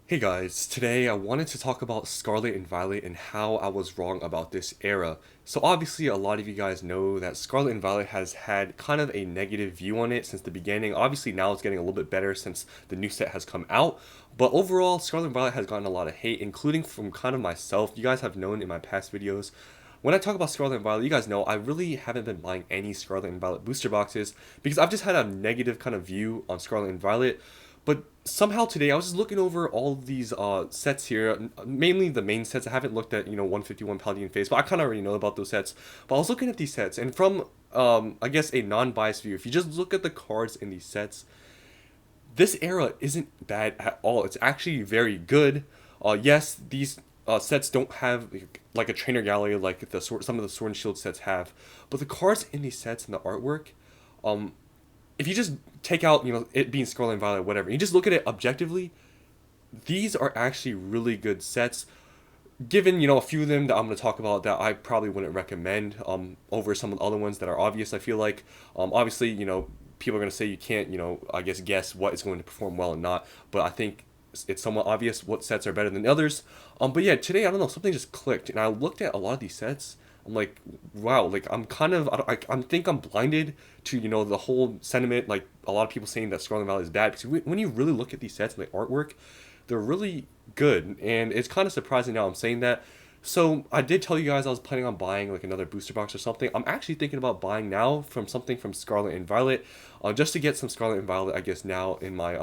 Hey guys, today I wanted to talk about Scarlet and Violet and how I was wrong about this era. So obviously a lot of you guys know that Scarlet and Violet has had kind of a negative view on it since the beginning. Obviously now it's getting a little bit better since the new set has come out. But overall, Scarlet and Violet has gotten a lot of hate, including from kind of myself. You guys have known in my past videos when I talk about Scarlet and Violet, you guys know I really haven't been buying any Scarlet and Violet booster boxes because I've just had a negative kind of view on Scarlet and Violet. But somehow today I was just looking over all of these sets here, mainly the main sets. I haven't looked at 151 Paladin Phase, but I kind of already know about those sets. But I was looking at these sets, and from I guess a non-biased view, if you just look at the cards in these sets, this era isn't bad at all. It's actually very good. Yes, these sets don't have like a trainer gallery like some of the Sword and Shield sets have, but the cards in these sets and the artwork, um, if you just take out it being Scarlet and Violet, whatever, you just look at it objectively, these are actually really good sets. Given a few of them that I'm going to talk about that I probably wouldn't recommend over some of the other ones that are obvious. I feel like obviously people are going to say you can't I guess guess what is going to perform well and not, but I think it's somewhat obvious what sets are better than others. But yeah, today I don't know, something just clicked and I looked at a lot of these sets. I'm like, wow, like I'm kind of I think I'm blinded to the whole sentiment, like a lot of people saying that Scarlet Valley is bad, because when you really look at these sets and the artwork, they're really good, and it's kind of surprising now I'm saying that. So I did tell you guys I was planning on buying like another booster box or something. I'm actually thinking about buying now from something from Scarlet and Violet, just to get some Scarlet and Violet, I guess, now in my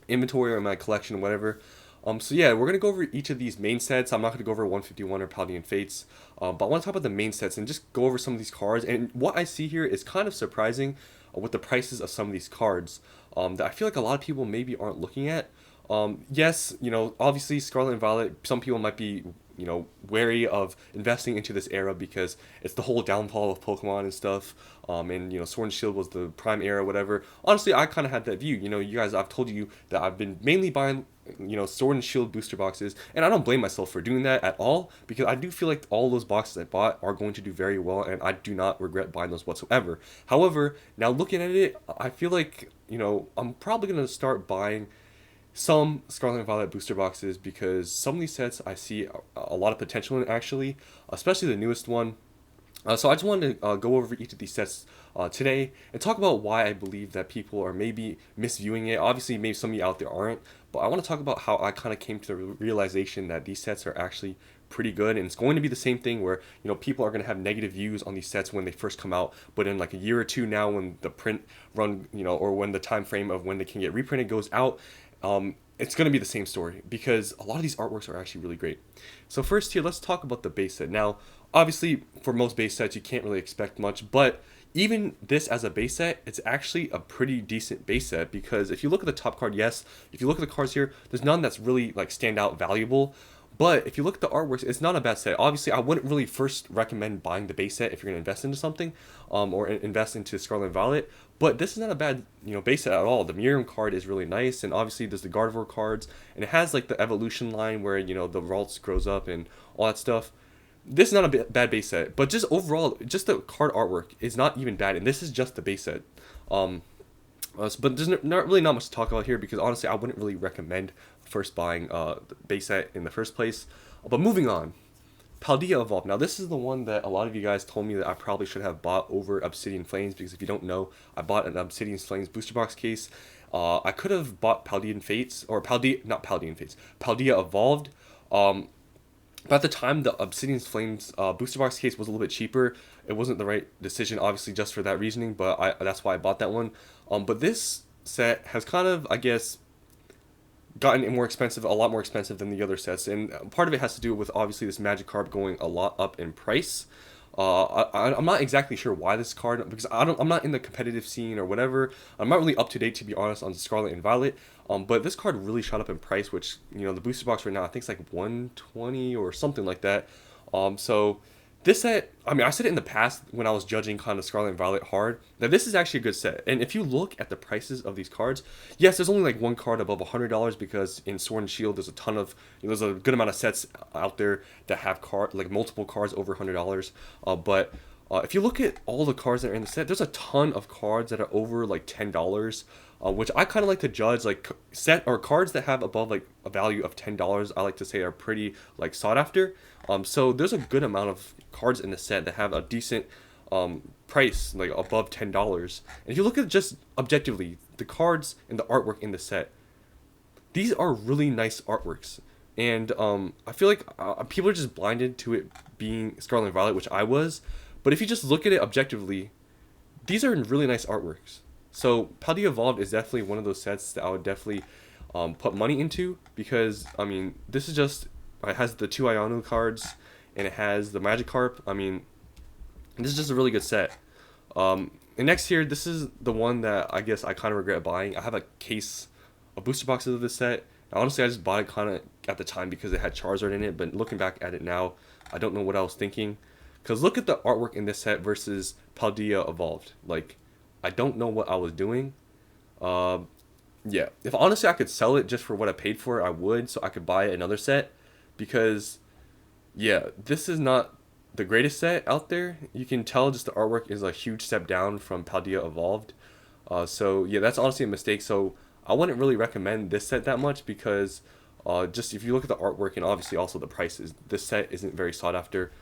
inventory or in my collection or whatever. So yeah, we're gonna go over each of these main sets. I'm not gonna go over 151 or Paladin Fates, but I want to talk about the main sets and just go over some of these cards. And what I see here is kind of surprising with the prices of some of these cards that I feel like a lot of people maybe aren't looking at. Yes, obviously Scarlet and Violet, some people might be, wary of investing into this era because it's the whole downfall of Pokemon and stuff. And, Sword and Shield was the prime era, whatever. Honestly, I kind of had that view. You guys, I've told you that I've been mainly buying, Sword and Shield booster boxes. And I don't blame myself for doing that at all because I do feel like all those boxes I bought are going to do very well and I do not regret buying those whatsoever. However, now looking at it, I feel like, I'm probably going to start buying some Scarlet and Violet booster boxes because some of these sets I see a lot of potential in, actually, especially the newest one. So I just wanted to go over each of these sets today and talk about why I believe that people are maybe misviewing it. Obviously, maybe some of you out there aren't, but I want to talk about how I kind of came to the realization that these sets are actually pretty good, and it's going to be the same thing where people are going to have negative views on these sets when they first come out, but in like a year or two now, when the print run, or when the time frame of when they can get reprinted goes out, it's going to be the same story because a lot of these artworks are actually really great. So first here, let's talk about the base set. Now, obviously, for most base sets, you can't really expect much, but even this as a base set, it's actually a pretty decent base set because if you look at the top card, yes, if you look at the cards here, there's none that's really like stand out valuable. But if you look at the artworks, it's not a bad set. Obviously, I wouldn't really first recommend buying the base set if you're going to invest into something, or invest into Scarlet and Violet. But this is not a bad, base set at all. The Miriam card is really nice, and obviously there's the Gardevoir cards, and it has like the evolution line where the Ralts grows up and all that stuff. This is not a bad base set, but just overall, just the card artwork is not even bad, and this is just the base set. But there's not much to talk about here because honestly, I wouldn't really recommend first buying the base set in the first place. But moving on, Paldea Evolved. Now this is the one that a lot of you guys told me that I probably should have bought over Obsidian Flames because if you don't know, I bought an Obsidian Flames booster box case. I could have bought Paldean Fates or not Paldean Fates, Paldea Evolved. But at the time, the Obsidian Flames booster box case was a little bit cheaper. It wasn't the right decision, obviously, just for that reasoning, but that's why I bought that one. But this set has kind of, I guess, gotten more expensive, a lot more expensive than the other sets, and part of it has to do with obviously this Magikarp going a lot up in price. I'm not exactly sure why this card, because I'm not in the competitive scene or whatever. I'm not really up to date, to be honest, on Scarlet and Violet. But this card really shot up in price, which the booster box right now I think it's like 120 or something like that. So this set, I mean, I said it in the past when I was judging kind of Scarlet and Violet hard, that this is actually a good set. And if you look at the prices of these cards, yes, there's only like one card above $100 because in Sword and Shield there's a ton of, there's a good amount of sets out there that have multiple cards over $100. But If you look at all the cards that are in the set, there's a ton of cards that are over like $10, which I kind of like to judge like set or cards that have above like a value of $10. I like to say are pretty like sought after. So there's a good amount of cards in the set that have a decent price, like above $10. And if you look at just objectively the cards and the artwork in the set, these are really nice artworks. And I feel like people are just blinded to it being Scarlet and Violet, which I was. But if you just look at it objectively, these are really nice artworks. So Paldea Evolved is definitely one of those sets that I would definitely put money into, because I mean this is just, it has the 2 Iono cards and it has the Magikarp. I mean, this is just a really good set. And next here, this is the one that I guess I kind of regret buying. I have a case of booster boxes of this set. Honestly, I just bought it kind of at the time because it had Charizard in it, but looking back at it now, I don't know what I was thinking. Because look at the artwork in this set versus Paldea Evolved. Like, I don't know what I was doing. Yeah, if honestly I could sell it just for what I paid for it, I would, so I could buy another set. Because, yeah, this is not the greatest set out there. You can tell just the artwork is a huge step down from Paldea Evolved. So, yeah, that's honestly a mistake. So, I wouldn't really recommend this set that much because just if you look at the artwork and obviously also the prices, this set isn't very sought after.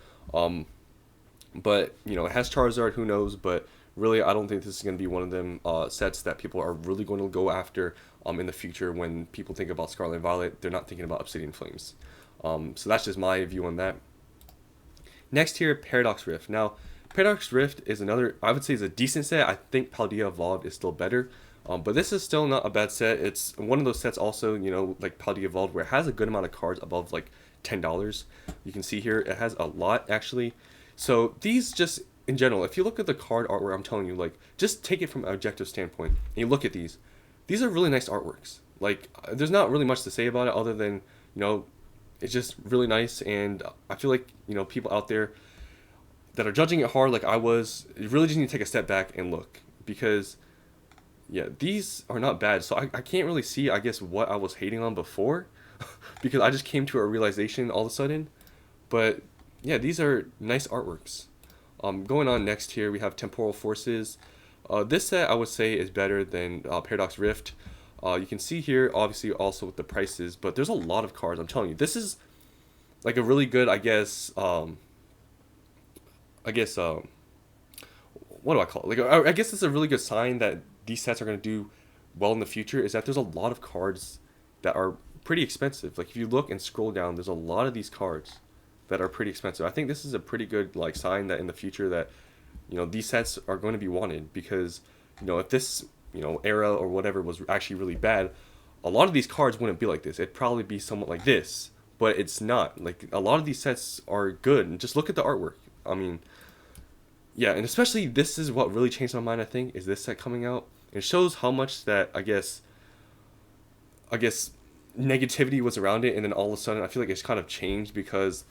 But, you know, it has Charizard, who knows, but really I don't think this is going to be one of them sets that people are really going to go after in the future. When people think about Scarlet and Violet, they're not thinking about Obsidian Flames. So that's just my view on that. Next here, Paradox Rift. Now, Paradox Rift is another, I would say, is a decent set. I think Paldea Evolved is still better. But this is still not a bad set. It's one of those sets also, you know, like Paldea Evolved, where it has a good amount of cards above like $10. You can see here, it has a lot actually. So these just, in general, if you look at the card artwork, I'm telling you, like, just take it from an objective standpoint, and you look at these are really nice artworks. Like, there's not really much to say about it other than, you know, it's just really nice, and I feel like, you know, people out there that are judging it hard like I was, you really just need to take a step back and look, because yeah, these are not bad. So I can't really see, I guess, what I was hating on before because I just came to a realization all of a sudden. But yeah, these are nice artworks. Going on next here, we have Temporal Forces. This set I would say is better than Paradox Rift. You can see here, obviously, also with the prices, but there's a lot of cards. I'm telling you, this is like a really good, I guess, what do I call it? Like, I guess it's a really good sign that these sets are going to do well in the future, is that there's a lot of cards that are pretty expensive. Like, if you look and scroll down, there's a lot of these cards that are pretty expensive. I think this is a pretty good like sign that in the future that, you know, these sets are going to be wanted, because, you know, if this, you know, era or whatever was actually really bad, a lot of these cards wouldn't be like this. It'd probably be somewhat like this, but it's not. Like, a lot of these sets are good, and just look at the artwork. I mean, yeah, and especially this is what really changed my mind, I think, is this set coming out. It shows how much that I guess negativity was around it, and then all of a sudden I feel like it's kind of changed, because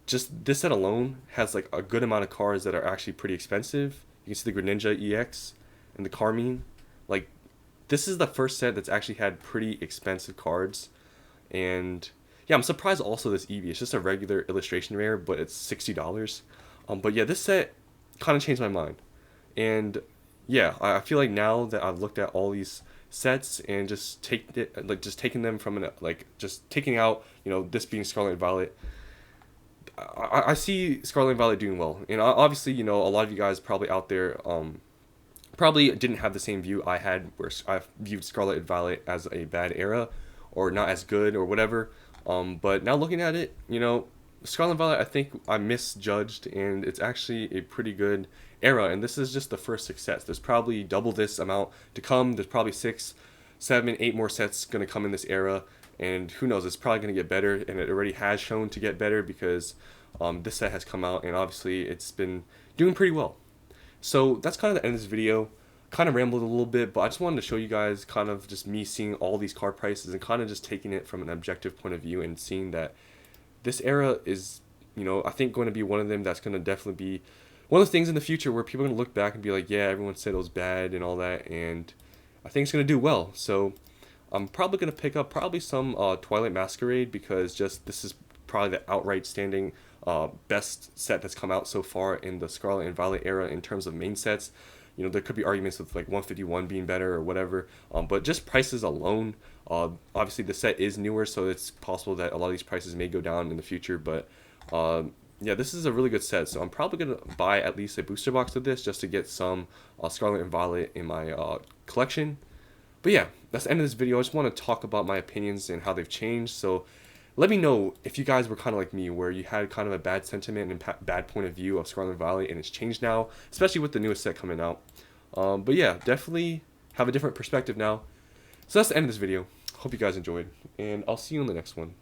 just this set alone has like a good amount of cards that are actually pretty expensive. You can see the Greninja EX and the Carmine. Like, this is the first set that's actually had pretty expensive cards. And yeah, I'm surprised also this Eevee. It's just a regular illustration rare, but it's $60. But yeah, this set kind of changed my mind. And yeah, I feel like now that I've looked at all these sets and just taking them from just taking out, you know, this being Scarlet and Violet, I see Scarlet and Violet doing well. And obviously, you know, a lot of you guys probably out there probably didn't have the same view I had, where I viewed Scarlet and Violet as a bad era or not as good or whatever. But now looking at it, you know, Scarlet and Violet, I think I misjudged, and it's actually a pretty good era, and this is just the first success. There's probably double this amount to come. There's probably 6, 7, 8 more sets going to come in this era, and who knows, it's probably going to get better, and it already has shown to get better, because this set has come out, and obviously it's been doing pretty well. So that's kind of the end of this video. Kind of rambled a little bit, but I just wanted to show you guys kind of just me seeing all these card prices and kind of just taking it from an objective point of view and seeing that this era is, you know, I think going to be one of them that's going to definitely be one of the things in the future where people are going to look back and be like, yeah, everyone said it was bad and all that, and I think it's going to do well. So I'm probably going to pick up some Twilight Masquerade, because just this is probably the outright standing best set that's come out so far in the Scarlet and Violet era in terms of main sets. You know, there could be arguments with like 151 being better or whatever, but just prices alone, obviously the set is newer, so it's possible that a lot of these prices may go down in the future, but yeah, this is a really good set, so I'm probably going to buy at least a booster box of this just to get some Scarlet and Violet in my collection. But yeah, that's the end of this video. I just want to talk about my opinions and how they've changed. So let me know if you guys were kind of like me, where you had kind of a bad sentiment and bad point of view of Scarlet Violet, and it's changed now, especially with the newest set coming out. But yeah, definitely have a different perspective now. So that's the end of this video. Hope you guys enjoyed, and I'll see you in the next one.